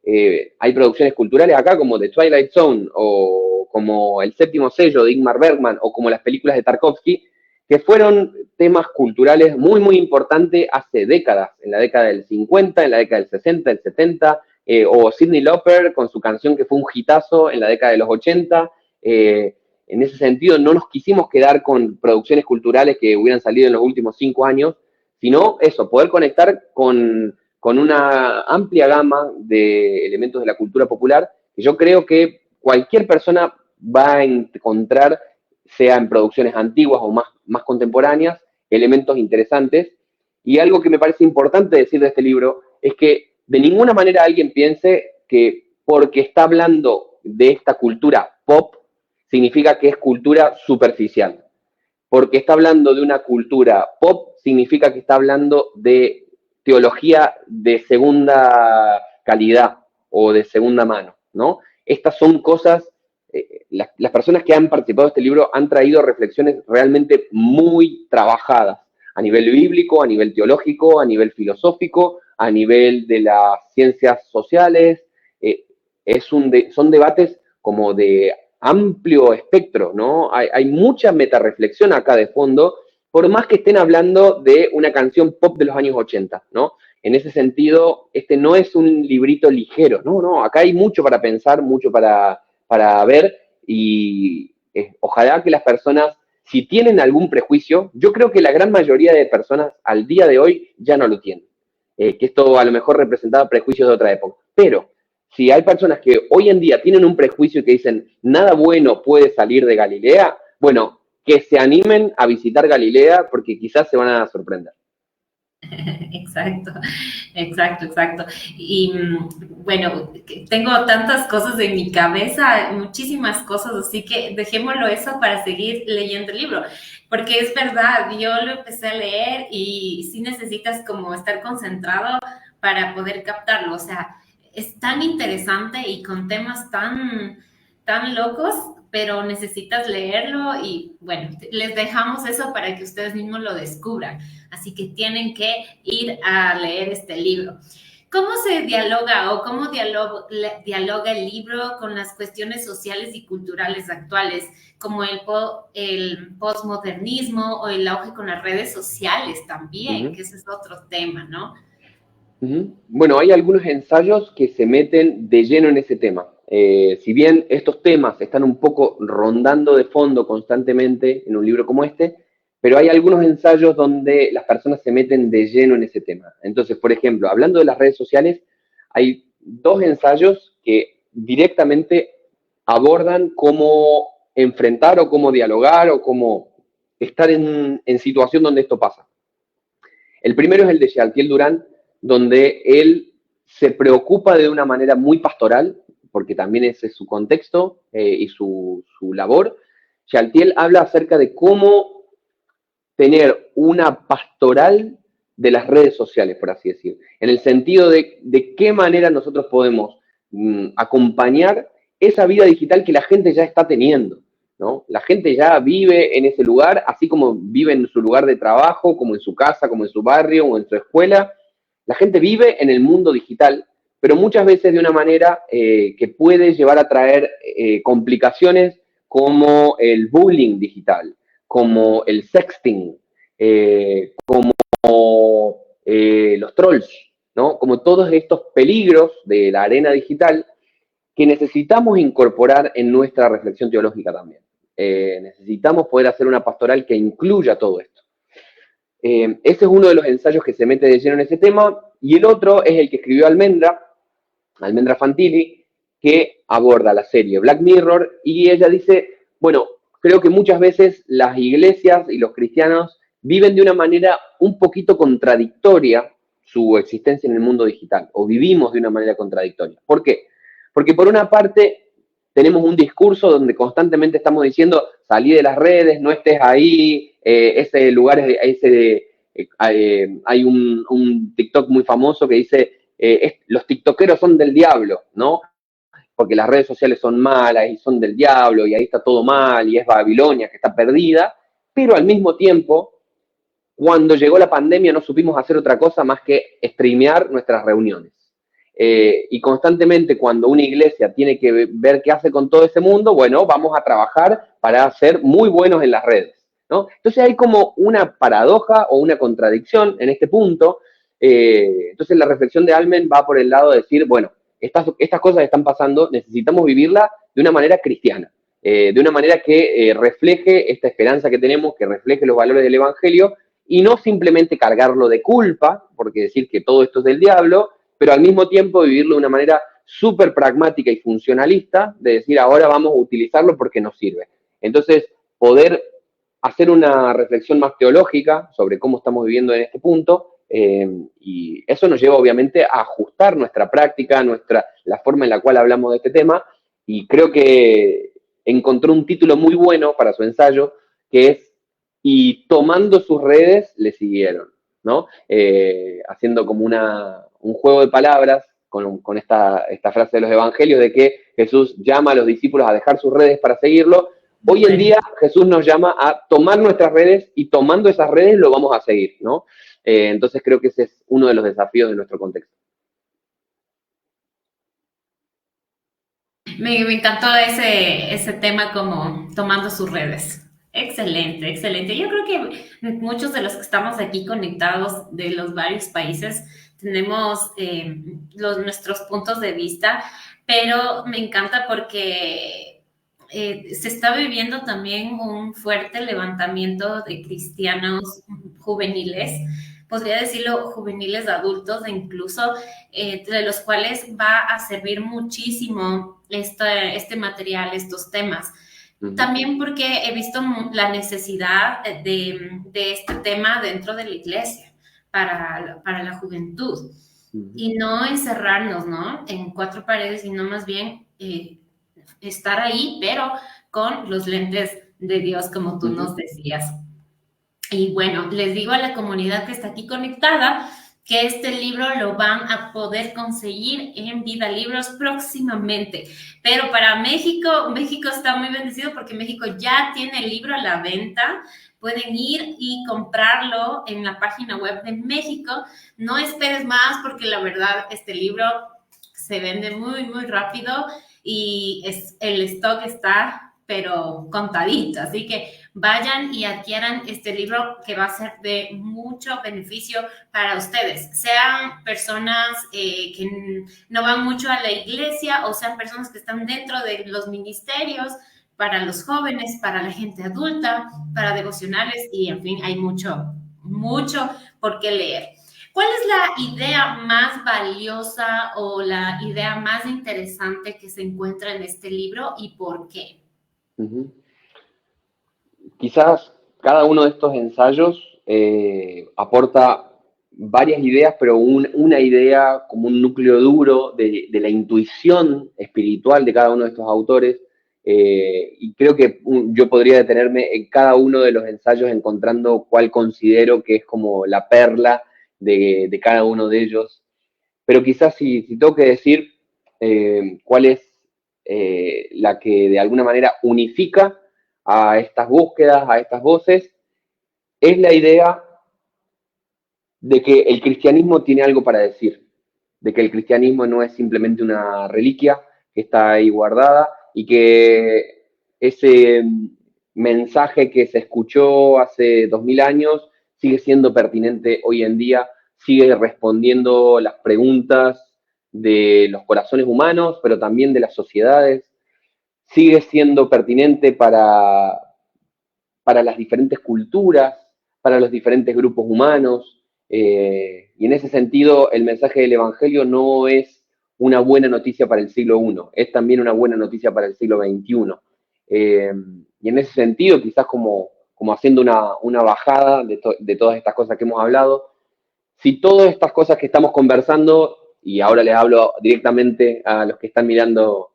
hay producciones culturales acá como The Twilight Zone o como El Séptimo Sello de Ingmar Bergman o como las películas de Tarkovsky, que fueron temas culturales muy, muy importantes hace décadas, en la década del 50, en la década del 60, del 70, o Cyndi Lauper con su canción que fue un hitazo en la década de los 80. En ese sentido, no nos quisimos quedar con producciones culturales que hubieran salido en los últimos 5 años, sino eso, poder conectar con una amplia gama de elementos de la cultura popular, que yo creo que cualquier persona va a encontrar, sea en producciones antiguas o más contemporáneas, elementos interesantes. Y algo que me parece importante decir de este libro es que de ninguna manera alguien piense que porque está hablando de esta cultura pop, significa que es cultura superficial. Porque está hablando de una cultura pop, significa que está hablando de teología de segunda calidad o de segunda mano, ¿no? Estas son cosas, las personas que han participado de este libro han traído reflexiones realmente muy trabajadas a nivel bíblico, a nivel teológico, a nivel filosófico, a nivel de las ciencias sociales. Son debates como de amplio espectro, ¿no? Hay mucha metarreflexión acá de fondo, por más que estén hablando de una canción pop de los años 80, ¿no? En ese sentido, este no es un librito ligero, no, acá hay mucho para pensar, mucho para ver, y ojalá que las personas, si tienen algún prejuicio, yo creo que la gran mayoría de personas al día de hoy ya no lo tienen, que esto a lo mejor representaba prejuicios de otra época, pero si hay personas que hoy en día tienen un prejuicio y que dicen nada bueno puede salir de Galilea, bueno, que se animen a visitar Galilea porque quizás se van a sorprender. Exacto. Y bueno, tengo tantas cosas en mi cabeza, muchísimas cosas, así que dejémoslo eso para seguir leyendo el libro, porque es verdad, yo lo empecé a leer y sí necesitas como estar concentrado para poder captarlo, o sea, es tan interesante y con temas tan locos, pero necesitas leerlo y bueno, les dejamos eso para que ustedes mismos lo descubran. Así que tienen que ir a leer este libro. ¿Cómo se dialoga o cómo dialoga el libro con las cuestiones sociales y culturales actuales, como el postmodernismo o el auge con las redes sociales también, que ese es otro tema, ¿no? Bueno, hay algunos ensayos que se meten de lleno en ese tema. Si bien estos temas están un poco rondando de fondo constantemente en un libro como este, pero hay algunos ensayos donde las personas se meten de lleno en ese tema. Entonces, por ejemplo, hablando de las redes sociales, hay dos ensayos que directamente abordan cómo enfrentar o cómo dialogar o cómo estar en situación donde esto pasa. El primero es el de Jaltiel Durán, donde él se preocupa de una manera muy pastoral, porque también ese es su contexto y su labor. Jaltiel habla acerca de cómo tener una pastoral de las redes sociales, por así decir, en el sentido de qué manera nosotros podemos acompañar esa vida digital que la gente ya está teniendo, ¿no? La gente ya vive en ese lugar, así como vive en su lugar de trabajo, como en su casa, como en su barrio o en su escuela. La gente vive en el mundo digital, pero muchas veces de una manera que puede llevar a traer complicaciones como el bullying digital, como el sexting, como los trolls, ¿no? Como todos estos peligros de la arena digital que necesitamos incorporar en nuestra reflexión teológica también. Necesitamos poder hacer una pastoral que incluya todo esto. Ese es uno de los ensayos que se mete de lleno en ese tema, y el otro es el que escribió Almendra Fantilli, que aborda la serie Black Mirror, y ella dice, bueno, creo que muchas veces las iglesias y los cristianos viven de una manera un poquito contradictoria su existencia en el mundo digital, o vivimos de una manera contradictoria. ¿Por qué? Porque por una parte tenemos un discurso donde constantemente estamos diciendo, salí de las redes, no estés ahí, ese lugar, hay un TikTok muy famoso que dice, los tiktokeros son del diablo, ¿no? Porque las redes sociales son malas y son del diablo y ahí está todo mal y es Babilonia que está perdida, pero al mismo tiempo, cuando llegó la pandemia no supimos hacer otra cosa más que streamear nuestras reuniones. Y constantemente cuando una iglesia tiene que ver qué hace con todo ese mundo, bueno, vamos a trabajar para ser muy buenos en las redes, ¿no? Entonces hay como una paradoja o una contradicción en este punto. Entonces la reflexión de Almen va por el lado de decir, bueno, estas cosas están pasando, necesitamos vivirla de una manera cristiana, de una manera que refleje esta esperanza que tenemos, que refleje los valores del Evangelio, y no simplemente cargarlo de culpa, porque decir que todo esto es del diablo, pero al mismo tiempo vivirlo de una manera súper pragmática y funcionalista, de decir ahora vamos a utilizarlo porque nos sirve. Entonces, poder hacer una reflexión más teológica sobre cómo estamos viviendo en este punto, y eso nos lleva obviamente a ajustar nuestra práctica, la forma en la cual hablamos de este tema, y creo que encontró un título muy bueno para su ensayo, que es "Y tomando sus redes le siguieron", ¿no? Haciendo como un juego de palabras con esta frase de los evangelios de que Jesús llama a los discípulos a dejar sus redes para seguirlo. Hoy en día Jesús nos llama a tomar nuestras redes y tomando esas redes lo vamos a seguir, ¿no? Entonces creo que ese es uno de los desafíos de nuestro contexto. Me encantó ese tema como tomando sus redes. Excelente, excelente. Yo creo que muchos de los que estamos aquí conectados de los varios países tenemos nuestros puntos de vista, pero me encanta porque se está viviendo también un fuerte levantamiento de cristianos juveniles, podría decirlo juveniles adultos, e incluso de los cuales va a servir muchísimo este material, estos temas. También porque he visto la necesidad de este tema dentro de la iglesia para la juventud y no encerrarnos, ¿no? En cuatro paredes, sino más bien estar ahí, pero con los lentes de Dios, como tú nos decías. Y bueno, les digo a la comunidad que está aquí conectada que este libro lo van a poder conseguir en Vida Libros próximamente. Pero para México, México está muy bendecido porque México ya tiene el libro a la venta. Pueden ir y comprarlo en la página web de México. No esperes más porque la verdad este libro se vende muy, muy rápido y el stock está pero contadito. Así que vayan y adquieran este libro que va a ser de mucho beneficio para ustedes. Sean personas que no van mucho a la iglesia o sean personas que están dentro de los ministerios, para los jóvenes, para la gente adulta, para devocionales y, en fin, hay mucho, mucho por qué leer. ¿Cuál es la idea más valiosa o la idea más interesante que se encuentra en este libro y por qué? Ujú. Quizás cada uno de estos ensayos aporta varias ideas, pero una idea como un núcleo duro de la intuición espiritual de cada uno de estos autores. Y creo que yo podría detenerme en cada uno de los ensayos encontrando cuál considero que es como la perla de cada uno de ellos. Pero quizás si tengo que decir cuál es la que de alguna manera unifica a estas búsquedas, a estas voces, es la idea de que el cristianismo tiene algo para decir, de que el cristianismo no es simplemente una reliquia que está ahí guardada y que ese mensaje que se escuchó hace 2000 años sigue siendo pertinente hoy en día, sigue respondiendo las preguntas de los corazones humanos, pero también de las sociedades, sigue siendo pertinente para las diferentes culturas, para los diferentes grupos humanos. Y en ese sentido, el mensaje del Evangelio no es una buena noticia para el siglo I, es también una buena noticia para el siglo XXI. Y en ese sentido, quizás como haciendo una bajada de todas estas cosas que hemos hablado, si todas estas cosas que estamos conversando, y ahora les hablo directamente a los que están mirando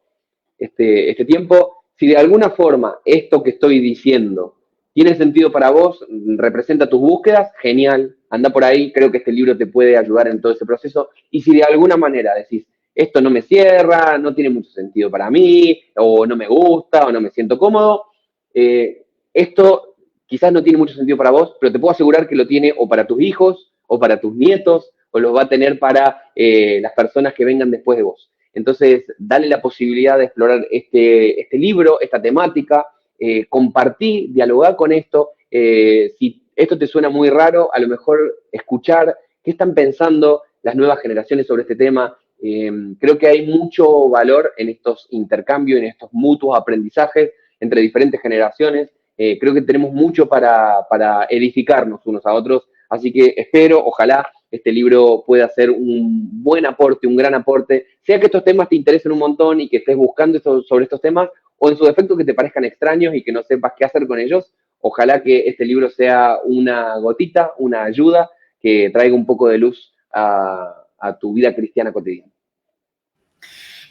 este tiempo, si de alguna forma esto que estoy diciendo tiene sentido para vos, representa tus búsquedas, genial, anda por ahí, creo que este libro te puede ayudar en todo ese proceso. Y si de alguna manera decís, esto no me cierra, no tiene mucho sentido para mí, o no me gusta, o no me siento cómodo, esto quizás no tiene mucho sentido para vos, pero te puedo asegurar que lo tiene o para tus hijos, o para tus nietos, o lo va a tener para las personas que vengan después de vos. Entonces, dale la posibilidad de explorar este libro, esta temática, compartir, dialogar con esto. Si esto te suena muy raro, a lo mejor escuchar qué están pensando las nuevas generaciones sobre este tema. Creo que hay mucho valor en estos intercambios, en estos mutuos aprendizajes entre diferentes generaciones. Creo que tenemos mucho para edificarnos unos a otros. Así que espero, ojalá, este libro pueda ser un buen aporte, un gran aporte, sea que estos temas te interesen un montón y que estés buscando sobre estos temas, o en su defecto que te parezcan extraños y que no sepas qué hacer con ellos. Ojalá que este libro sea una gotita, una ayuda que traiga un poco de luz a tu vida cristiana cotidiana.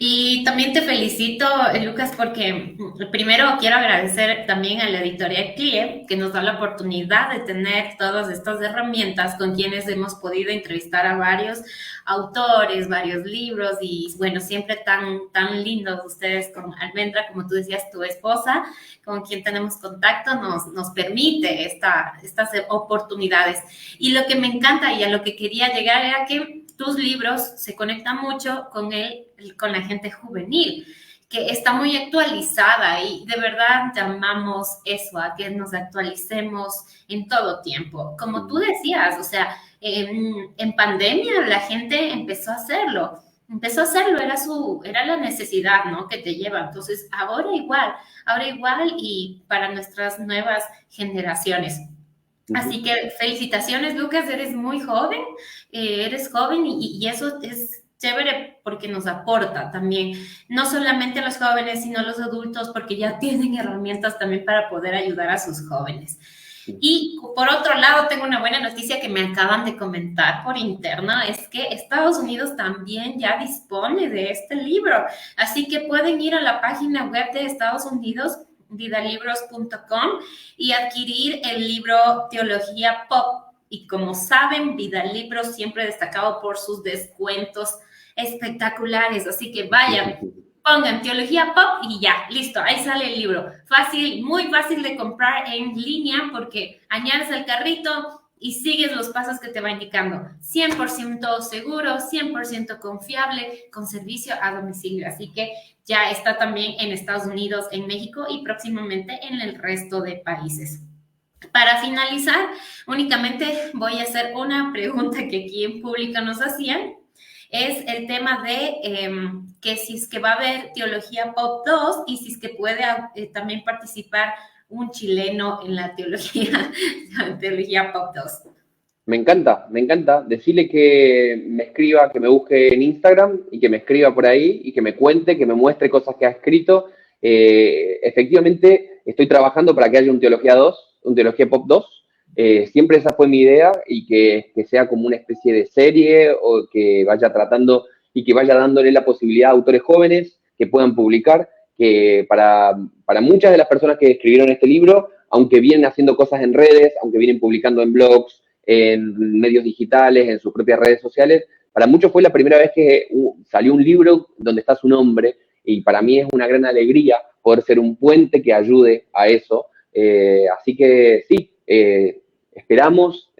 Y también te felicito, Lucas, porque primero quiero agradecer también a la editorial CLIE, que nos da la oportunidad de tener todas estas herramientas con quienes hemos podido entrevistar a varios autores, varios libros y, bueno, siempre tan lindos ustedes con Almendra, como tú decías, tu esposa, con quien tenemos contacto, nos permite estas oportunidades. Y lo que me encanta y a lo que quería llegar era que tus libros se conectan mucho con la gente juvenil, que está muy actualizada y de verdad llamamos eso, a que nos actualicemos en todo tiempo. Como tú decías, o sea, en pandemia la gente empezó a hacerlo, era la necesidad, ¿no? Que te lleva. Entonces, ahora igual y para nuestras nuevas generaciones. Así que felicitaciones, Lucas, eres muy joven, eres joven y eso es chévere porque nos aporta también, no solamente a los jóvenes, sino a los adultos, porque ya tienen herramientas también para poder ayudar a sus jóvenes. Y por otro lado, tengo una buena noticia que me acaban de comentar por interno, es que Estados Unidos también ya dispone de este libro, así que pueden ir a la página web de Estados Unidos, vidalibros.com, y adquirir el libro Teología Pop. Y como saben, Vidalibros siempre destacado por sus descuentos espectaculares. Así que vayan, pongan Teología Pop y ya, listo, ahí sale el libro. Fácil, muy fácil de comprar en línea porque añades al carrito y sigues los pasos que te va indicando. 100% seguro, 100% confiable, con servicio a domicilio. Así que ya está también en Estados Unidos, en México y próximamente en el resto de países. Para finalizar, únicamente voy a hacer una pregunta que aquí en público nos hacían. Es el tema de que si es que va a haber Teología Pop 2 y si es que puede también participar un chileno en la Teología Pop 2. Me encanta. Decirle que me escriba, que me busque en Instagram y que me escriba por ahí y que me cuente, que me muestre cosas que ha escrito. Efectivamente, estoy trabajando para que haya un Teología Pop 2. Siempre esa fue mi idea y que sea como una especie de serie o que vaya tratando y que vaya dándole la posibilidad a autores jóvenes que puedan publicar, que para muchas de las personas que escribieron este libro, aunque vienen haciendo cosas en redes, aunque vienen publicando en blogs, en medios digitales, en sus propias redes sociales, para muchos fue la primera vez que salió un libro donde está su nombre y para mí es una gran alegría poder ser un puente que ayude a eso. Así que sí, esperamos,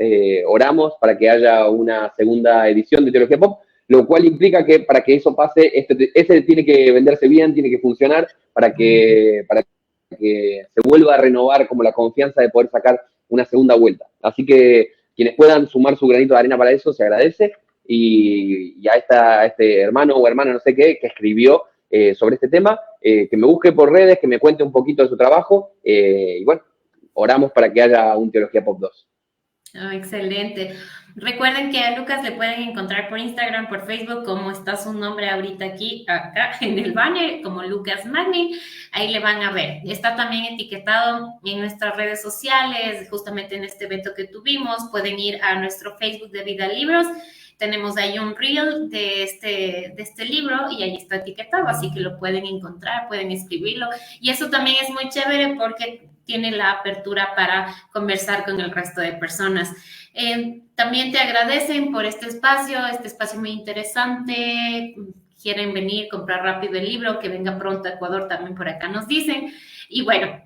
oramos para que haya una segunda edición de Teología Pop, lo cual implica que para que eso pase, ese tiene que venderse bien, tiene que funcionar para que se vuelva a renovar como la confianza de poder sacar una segunda vuelta. Así que quienes puedan sumar su granito de arena para eso, se agradece. Y a este hermano o hermana, no sé qué, que escribió sobre este tema, que me busque por redes, que me cuente un poquito de su trabajo, y bueno, oramos para que haya un Teología Pop 2. Oh, excelente. Recuerden que a Lucas le pueden encontrar por Instagram, por Facebook, como está su nombre ahorita aquí, acá en el banner, como Lucas Magni. Ahí le van a ver. Está también etiquetado en nuestras redes sociales, justamente en este evento que tuvimos. Pueden ir a nuestro Facebook de Vida Libros. Tenemos ahí un reel de este libro y ahí está etiquetado, así que lo pueden encontrar, pueden escribirlo. Y eso también es muy chévere porque tiene la apertura para conversar con el resto de personas. También te agradecen por este espacio muy interesante. Quieren venir, comprar rápido el libro, que venga pronto a Ecuador, también por acá nos dicen. Y bueno,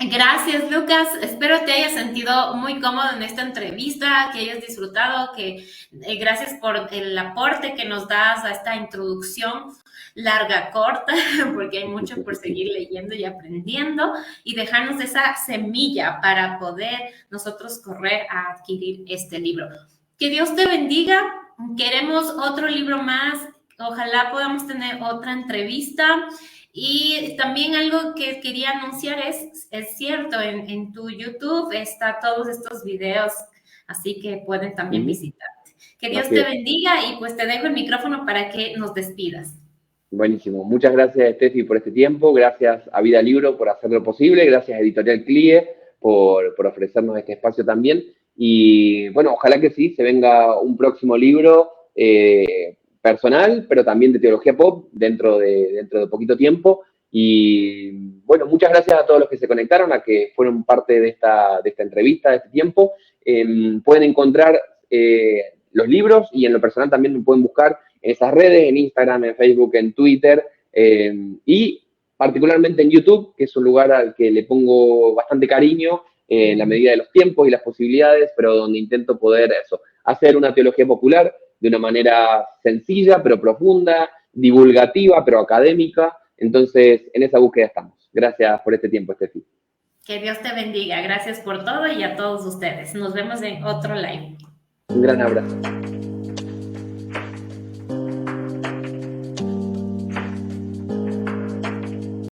gracias, Lucas. Espero te hayas sentido muy cómodo en esta entrevista, que hayas disfrutado, gracias por el aporte que nos das a esta introducción larga, corta, porque hay mucho por seguir leyendo y aprendiendo y dejarnos esa semilla para poder nosotros correr a adquirir este libro. Que Dios te bendiga. Queremos otro libro más. Ojalá podamos tener otra entrevista. Y también algo que quería anunciar es cierto, en tu YouTube está todos estos videos, así que pueden también visitarte. Que Dios te bendiga y pues te dejo el micrófono para que nos despidas. Buenísimo. Muchas gracias, Steffi, por este tiempo. Gracias a Vida Libro por hacerlo posible. Gracias a Editorial CLIE por ofrecernos este espacio también. Y bueno, ojalá que sí, se venga un próximo libro personal, pero también de Teología Pop dentro de poquito tiempo. Y bueno, muchas gracias a todos los que se conectaron, a que fueron parte de esta entrevista, de este tiempo. Pueden encontrar los libros y en lo personal también me pueden buscar en esas redes, en Instagram, en Facebook, en Twitter y particularmente en YouTube, que es un lugar al que le pongo bastante cariño en la medida de los tiempos y las posibilidades, pero donde intento poder hacer una teología popular de una manera sencilla, pero profunda, divulgativa, pero académica. Entonces, en esa búsqueda estamos. Gracias por este tiempo, Steffi. Que Dios te bendiga. Gracias por todo y a todos ustedes. Nos vemos en otro live. Un gran abrazo.